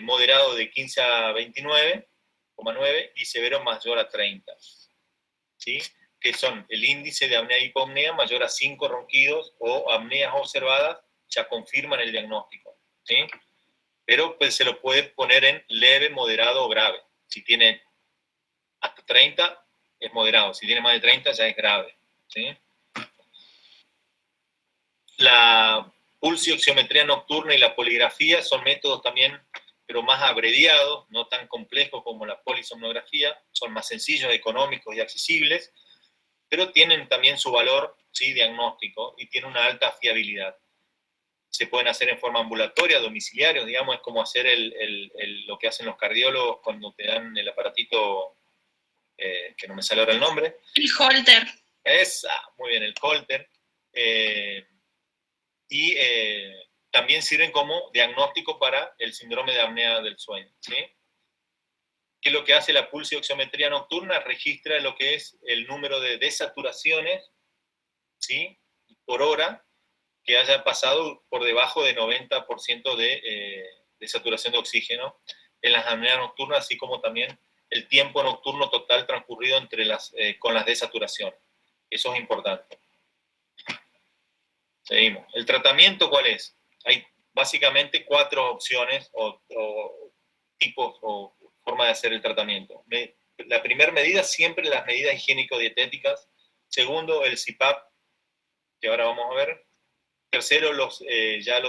moderado de 15 a 29,9 y severo mayor a 30. ¿Sí? Que son el índice de apnea e hipopnea mayor a 5 ronquidos o apneas observadas, ya confirman el diagnóstico. ¿Sí? Pero pues, se lo puede poner en leve, moderado o grave. Si tiene hasta 30, es moderado. Si tiene más de 30, ya es grave. ¿Sí? La pulsioxiometría nocturna y la poligrafía son métodos también, pero más abreviados, no tan complejos como la polisomnografía, son más sencillos, económicos y accesibles, pero tienen también su valor, ¿sí?, diagnóstico, y tienen una alta fiabilidad. Se pueden hacer en forma ambulatoria, domiciliaria, digamos, es como hacer lo que hacen los cardiólogos cuando te dan el aparatito, que no me sale ahora el nombre. El Holter. Muy bien, el Holter. Y también sirven como diagnóstico para el síndrome de apnea del sueño. ¿Sí? ¿Qué es lo que hace la pulsioxiometría nocturna? Registra lo que es el número de desaturaciones, ¿sí?, por hora, que haya pasado por debajo de 90% de saturación de oxígeno en las apneas nocturnas, así como también el tiempo nocturno total transcurrido con las desaturaciones. Eso es importante. Seguimos. ¿El tratamiento cuál es? Hay básicamente 4 opciones o tipos o formas de hacer el tratamiento. La primera medida, siempre las medidas higiénico-dietéticas. Segundo, el CPAP, que ahora vamos a ver. Tercero, los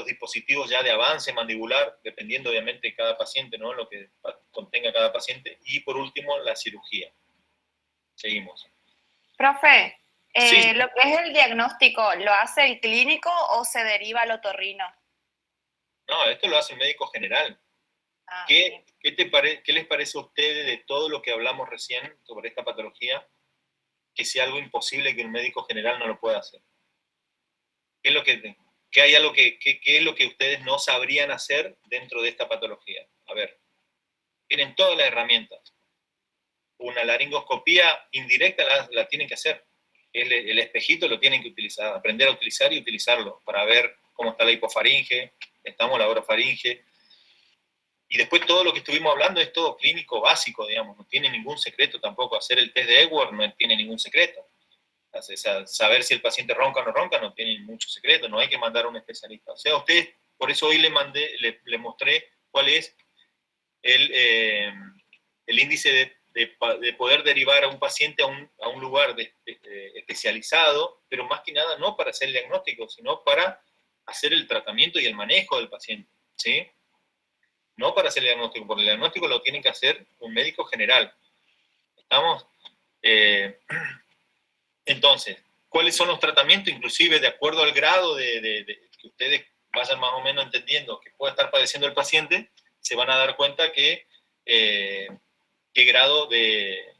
dispositivos ya de avance mandibular, dependiendo obviamente de cada paciente, ¿no?, lo que contenga cada paciente. Y por último, la cirugía. Seguimos. Profe, Sí. lo que es el diagnóstico, ¿lo hace el clínico o se deriva al otorrino? No, esto lo hace el médico general. ¿Qué les parece a ustedes de todo lo que hablamos recién sobre esta patología? Que sea algo imposible que un médico general no lo pueda hacer. ¿Qué es lo que ustedes no sabrían hacer dentro de esta patología? A ver, tienen todas las herramientas. Una laringoscopía indirecta la tienen que hacer. El espejito lo tienen que utilizar, aprender a utilizar y utilizarlo para ver cómo está la hipofaringe, la orofaringe. Y después todo lo que estuvimos hablando es todo clínico básico, digamos, no tiene ningún secreto tampoco. Hacer el test de Edwards no tiene ningún secreto. Saber si el paciente ronca o no ronca no tiene mucho secreto, no hay que mandar a un especialista. O sea, ustedes, por eso hoy le mostré cuál es el índice de poder derivar a un paciente a un lugar especializado, pero más que nada no para hacer el diagnóstico, sino para hacer el tratamiento y el manejo del paciente, ¿sí? No para hacer el diagnóstico, porque el diagnóstico lo tiene que hacer un médico general. ¿Estamos? Entonces, ¿cuáles son los tratamientos? Inclusive, de acuerdo al grado que ustedes vayan más o menos entendiendo que puede estar padeciendo el paciente, se van a dar cuenta qué grado de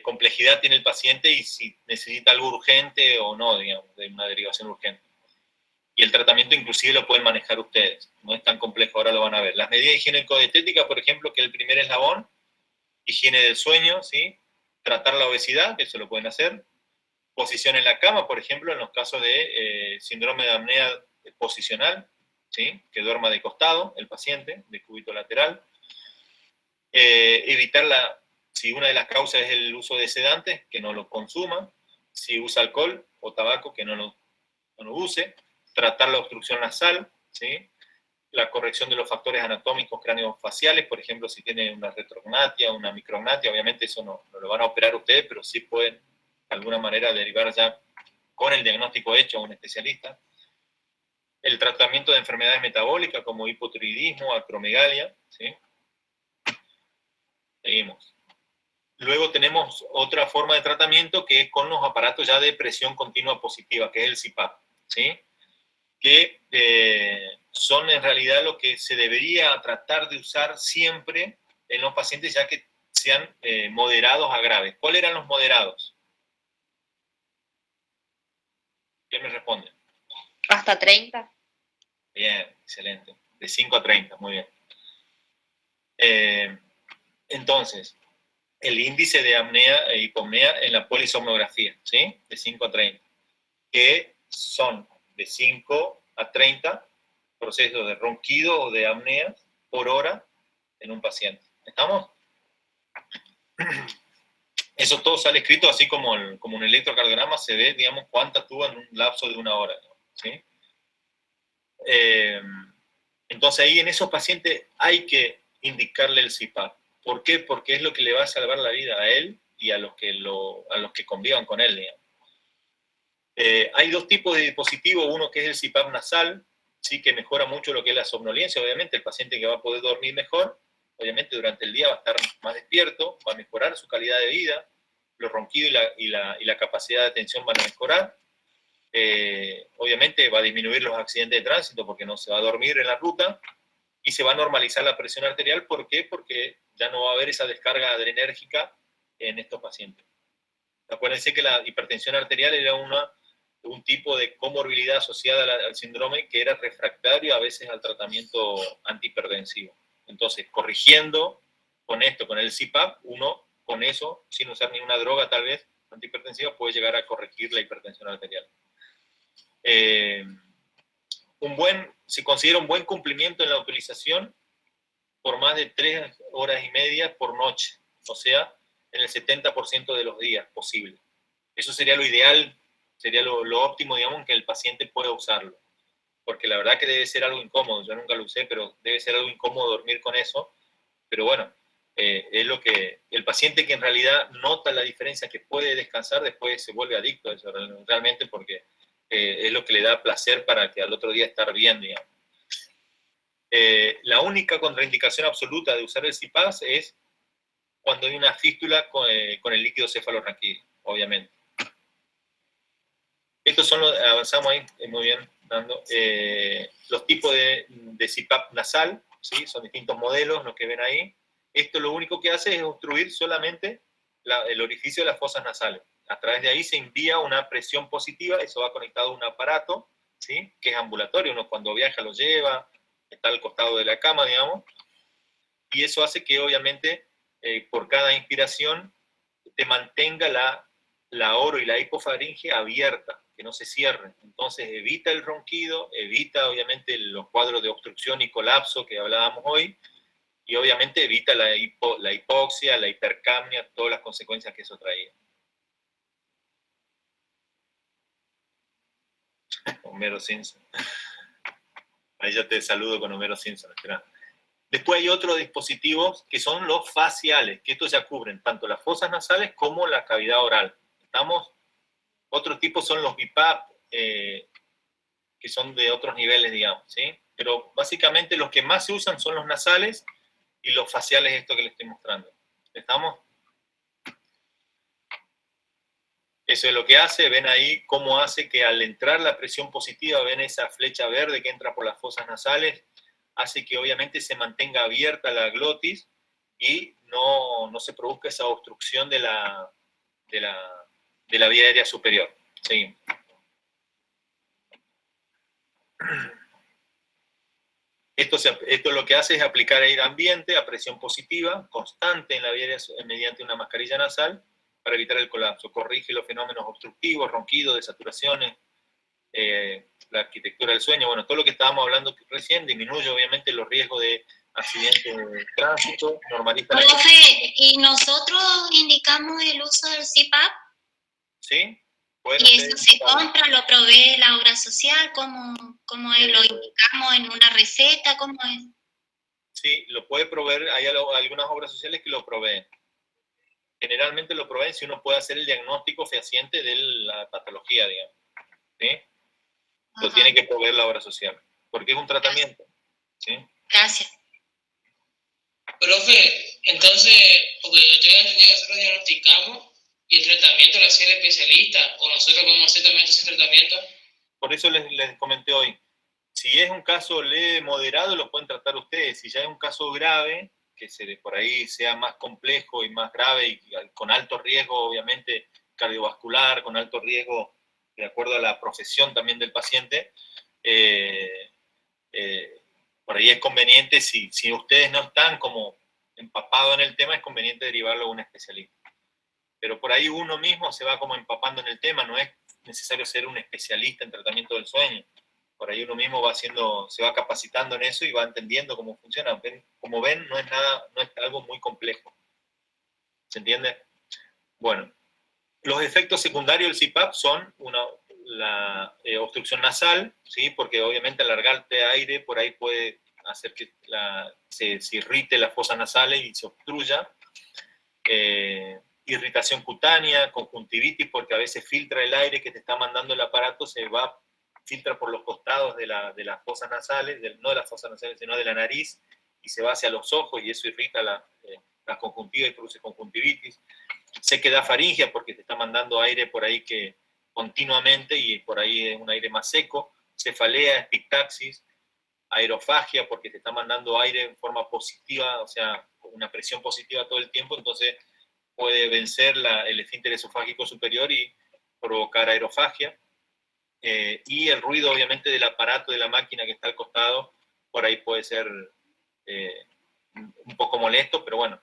complejidad tiene el paciente y si necesita algo urgente o no, digamos, de una derivación urgente. Y el tratamiento inclusive lo pueden manejar ustedes, no es tan complejo, ahora lo van a ver. Las medidas higiénico-dietéticas, por ejemplo, que es el primer eslabón, higiene del sueño, ¿sí? Tratar la obesidad, que eso lo pueden hacer. Posición en la cama, por ejemplo, en los casos de síndrome de apnea posicional, ¿sí?, que duerma de costado el paciente, de cúbito lateral. Evitar si una de las causas es el uso de sedantes, que no lo consuma. Si usa alcohol o tabaco, que no lo use. Tratar la obstrucción nasal, ¿sí?, la corrección de los factores anatómicos craneofaciales, por ejemplo, si tiene una retrognatia, una micrognatia, obviamente eso no lo van a operar ustedes, pero sí pueden de alguna manera derivar ya con el diagnóstico hecho a un especialista. El tratamiento de enfermedades metabólicas como hipotiroidismo, acromegalia, ¿sí? Seguimos. Luego tenemos otra forma de tratamiento que es con los aparatos ya de presión continua positiva, que es el CPAP, ¿sí?, que son en realidad lo que se debería tratar de usar siempre en los pacientes ya que sean moderados a graves. ¿Cuáles eran los moderados? ¿Quién me responde? ¿Hasta 30? Bien, excelente. De 5 a 30, muy bien. Entonces, el índice de apnea e hipopnea en la polisomnografía, ¿sí? De 5 a 30, que son de 5 a 30 procesos de ronquido o de apnea por hora en un paciente. ¿Estamos? Eso todo sale escrito así como un electrocardiograma, se ve, digamos, cuántas tuvo en un lapso de 1 hora, ¿sí? Entonces ahí en esos pacientes hay que indicarle el CPAP. ¿Por qué? Porque es lo que le va a salvar la vida a él y a los que convivan con él, digamos. Hay dos tipos de dispositivos, uno que es el CPAP nasal, sí, que mejora mucho lo que es la somnolencia, obviamente el paciente que va a poder dormir mejor, obviamente durante el día va a estar más despierto, va a mejorar su calidad de vida, los ronquidos y la capacidad de atención van a mejorar, obviamente va a disminuir los accidentes de tránsito porque no se va a dormir en la ruta, y se va a normalizar la presión arterial. ¿Por qué? Porque ya no va a haber esa descarga adrenérgica en estos pacientes. Acuérdense que la hipertensión arterial era un tipo de comorbilidad asociada al síndrome que era refractario a veces al tratamiento antihipertensivo. Entonces, corrigiendo con esto, con el CPAP, uno con eso, sin usar ninguna droga tal vez antihipertensiva, puede llegar a corregir la hipertensión arterial. Se considera un buen cumplimiento en la utilización por más de 3 horas y media por noche, o sea, en el 70% de los días posible. Eso sería lo ideal, sería lo óptimo, digamos, que el paciente pueda usarlo. Porque la verdad que debe ser algo incómodo, yo nunca lo usé, pero debe ser algo incómodo dormir con eso. Pero bueno, es lo que el paciente que en realidad nota la diferencia, que puede descansar, después se vuelve adicto a eso realmente, porque es lo que le da placer para que al otro día estar bien, digamos. La única contraindicación absoluta de usar el CPAP es cuando hay una fístula con el líquido cefalorraquídeo, obviamente. Estos son los, avanzamos ahí, muy bien, Nando. Los tipos de CPAP nasal, ¿sí? Son distintos modelos, los que ven ahí. Esto lo único que hace es obstruir solamente el orificio de las fosas nasales. A través de ahí se envía una presión positiva, eso va conectado a un aparato, ¿sí? Que es ambulatorio, uno cuando viaja lo lleva, está al costado de la cama, digamos, y eso hace que obviamente por cada inspiración te mantenga la oro y la hipofaringe abierta, que no se cierren. Entonces evita el ronquido, evita obviamente los cuadros de obstrucción y colapso que hablábamos hoy, y obviamente evita la hipoxia, la hipercapnia, todas las consecuencias que eso traía. Homero Simpson. Ahí ya te saludo con Homero Simpson, espera. Después hay otros dispositivos que son los faciales, que estos ya cubren tanto las fosas nasales como la cavidad oral. ¿Estamos? Otros tipos son los BiPAP, que son de otros niveles, digamos, ¿sí? Pero básicamente los que más se usan son los nasales y los faciales, esto que les estoy mostrando. ¿Estamos? Eso es lo que hace, ven ahí cómo hace que al entrar la presión positiva, ven esa flecha verde que entra por las fosas nasales, hace que obviamente se mantenga abierta la glotis y no se produzca esa obstrucción de la vía aérea superior. Seguimos. Esto lo que hace es aplicar aire ambiente a presión positiva, constante en la vía aérea mediante una mascarilla nasal, para evitar el colapso. Corrige los fenómenos obstructivos, ronquidos, desaturaciones, la arquitectura del sueño, bueno, todo lo que estábamos hablando recién, disminuye obviamente los riesgos de accidentes de tránsito, normaliza la... Profe, ¿y nosotros indicamos el uso del CPAP? ¿Sí? Bueno, ¿Y eso se compra, lo provee la obra social? ¿Cómo es? ¿Lo indicamos en una receta? ¿Cómo es? Sí, lo puede proveer, hay algunas obras sociales que lo proveen. Generalmente lo proveen si uno puede hacer el diagnóstico fehaciente de la patología, digamos. ¿Sí? Lo tiene que proveer la obra social, porque es un tratamiento. ¿Sí? Gracias. Profe, entonces, porque yo ya entendí que nosotros diagnosticamos y el tratamiento lo hace el especialista, o nosotros podemos hacer también ese tratamiento. Por eso les comenté hoy, si es un caso leve, moderado, lo pueden tratar ustedes. Si ya es un caso grave, que por ahí sea más complejo y más grave y con alto riesgo, obviamente, cardiovascular, con alto riesgo, de acuerdo a la profesión también del paciente, por ahí es conveniente, si ustedes no están como empapado en el tema, es conveniente derivarlo a un especialista. Pero por ahí uno mismo se va como empapando en el tema, no es necesario ser un especialista en tratamiento del sueño. Por ahí uno mismo se va capacitando en eso y va entendiendo cómo funciona. Como ven, no es algo muy complejo. ¿Se entiende? Bueno, los efectos secundarios del CPAP son la obstrucción nasal, ¿sí? Porque obviamente alargarte aire por ahí puede hacer que se irrite las fosas nasales y se obstruya. Irritación cutánea, conjuntivitis, porque a veces filtra el aire que te está mandando el aparato, filtra por los costados de las fosas nasales, no de las fosas nasales, sino de la nariz, y se va hacia los ojos, y eso irrita la conjuntiva y produce conjuntivitis. Sequedad faríngea, porque te está mandando aire por ahí que continuamente, y por ahí es un aire más seco. Cefalea, epistaxis. Aerofagia, porque te está mandando aire en forma positiva, o sea, con una presión positiva todo el tiempo, entonces puede vencer el esfínter esofágico superior y provocar aerofagia. Y el ruido, obviamente, del aparato, de la máquina que está al costado, por ahí puede ser un poco molesto, pero bueno.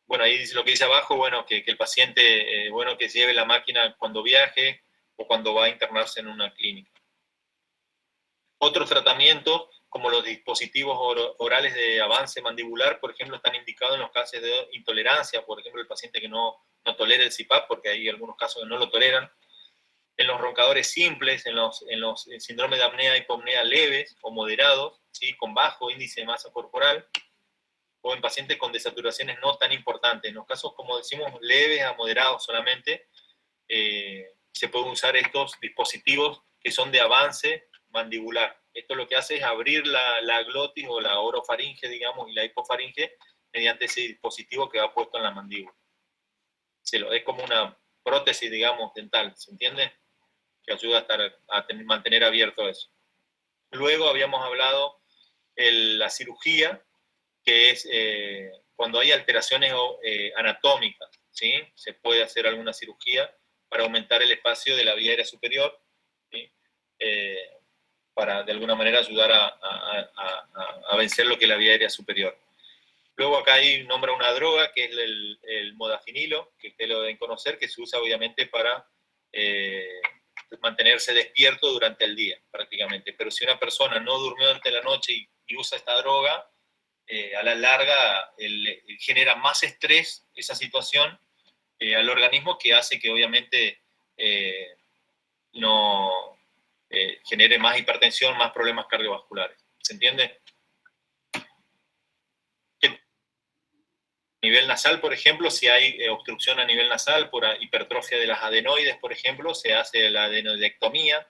Bueno, ahí dice lo que dice abajo, bueno, que el paciente, bueno, que lleve la máquina cuando viaje o cuando va a internarse en una clínica. Otros tratamientos, como los dispositivos orales de avance mandibular, por ejemplo, están indicados en los casos de intolerancia, por ejemplo, el paciente que no tolera el CPAP, porque hay algunos casos que no lo toleran. En los roncadores simples, en los síndromes de apnea y hipopnea leves o moderados, ¿sí? Con bajo índice de masa corporal, o en pacientes con desaturaciones no tan importantes. En los casos, como decimos, leves a moderados solamente, se pueden usar estos dispositivos que son de avance mandibular. Esto lo que hace es abrir la glotis o la orofaringe, digamos, y la hipofaringe mediante ese dispositivo que va puesto en la mandíbula. Es como una prótesis, digamos, dental, ¿se entiende? Que ayuda a mantener abierto eso. Luego habíamos hablado la cirugía, que es cuando hay alteraciones anatómicas, ¿sí? Se puede hacer alguna cirugía para aumentar el espacio de la vía aérea superior, ¿sí? Para de alguna manera ayudar a vencer lo que es la vía aérea superior. Luego acá nombra una droga que es el modafinilo, que ustedes lo deben conocer, que se usa obviamente para mantenerse despierto durante el día, prácticamente. Pero si una persona no durmió durante la noche y usa esta droga, a la larga genera más estrés esa situación al organismo, que hace que obviamente genere más hipertensión, más problemas cardiovasculares. ¿Se entiende? A nivel nasal, por ejemplo, si hay obstrucción a nivel nasal por hipertrofia de las adenoides, por ejemplo, se hace la adenoidectomía.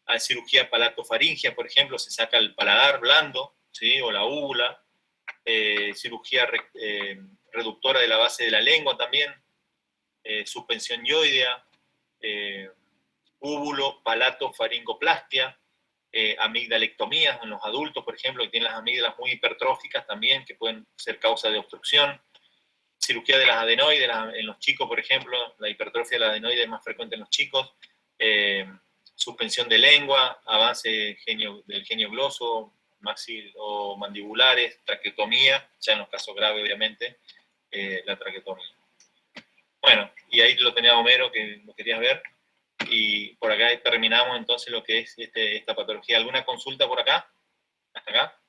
Hay cirugía palatofaringia, por ejemplo, se saca el paladar blando, ¿sí? O la úvula. Cirugía reductora de la base de la lengua también. Suspensión yoidea. Úvulo, palatofaringoplastia. Amigdalectomías en los adultos, por ejemplo, que tienen las amígdalas muy hipertróficas también, que pueden ser causa de obstrucción. Cirugía de las adenoides en los chicos, por ejemplo, la hipertrofia de la adenoide es más frecuente en los chicos. Suspensión de lengua, avance del genio gloso, o mandibulares, traqueotomía, ya en los casos graves, obviamente, la traqueotomía. Bueno, y ahí lo tenía Homero, que lo querías ver. Y por acá terminamos entonces lo que es esta patología. ¿Alguna consulta por acá? ¿Hasta acá?